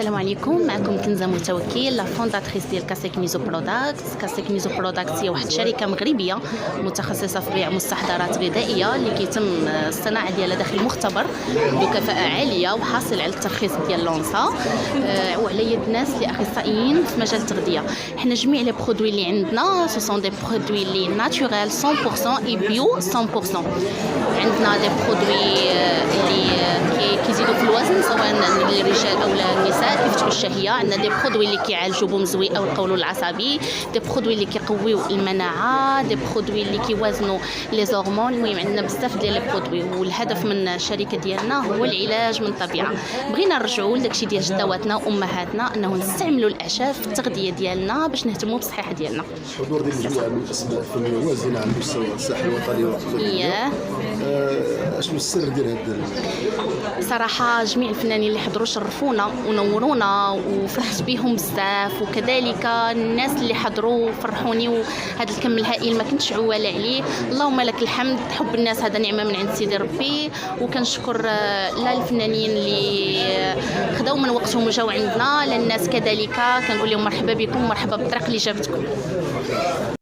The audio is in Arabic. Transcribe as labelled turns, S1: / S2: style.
S1: السلام عليكم. معكم كنزة متوكل، لا فونداتريس ديال كاسيك ميزو بروداكت. كاسيك ميزو بروداكت هي واحد الشركه مغربيه متخصصه في بيع مستحضرات غذائيه اللي كيتم الصناعه ديالها داخل مختبر بكفاءه عاليه وحاصل على الترخيص ديال لونسا وعلى يد ناس اللي اخصائيين في مجال التغذيه. حنا جميع لي برودوي اللي عندنا سو سون دي برودوي اللي ناتوريل 100% اي بيو 100%. عندنا دي برودوي اللي كيزيدوا في الوزن سواء للرجال او النساء كيفتحوا الشهيه. عندنا دي برودوي اللي كيعالجوا بومزوي او القولون العصبي، دي برودوي اللي كيقويو المناعه، دي برودوي اللي كيوازنوا لي زورمون. المهم عندنا بزاف ديال لي برودوي، والهدف من الشركه ديالنا هو العلاج من الطبيعه. بغينا نرجعوا لداكشي ديال جداواتنا وامهاتنا انه نستعملوا الاعشاب في التغذيه ديالنا باش نهتموا بالصحه ديالنا.
S2: حضور ديال مجموعه من الاسماء الفنيه والوازنه على مستوى الساحه الوطني والمحلي. شنو السر ديال هذا؟
S1: صراحه جميع الفنانين اللي حضروا شرفونا ونورونا وفرحت بهم بزاف، وكذلك الناس اللي حضروا فرحوني، وهذا الكم الهائل ما كنتش عواله عليه. اللهم لك الحمد. حب الناس هذا نعمه من عند سيدي ربي، وكنشكر لا الفنانين اللي خداو من وقتهم وجاو عندنا، للناس كذلك كنقول لهم مرحبا بكم، مرحبا بالطريق اللي جابتكم.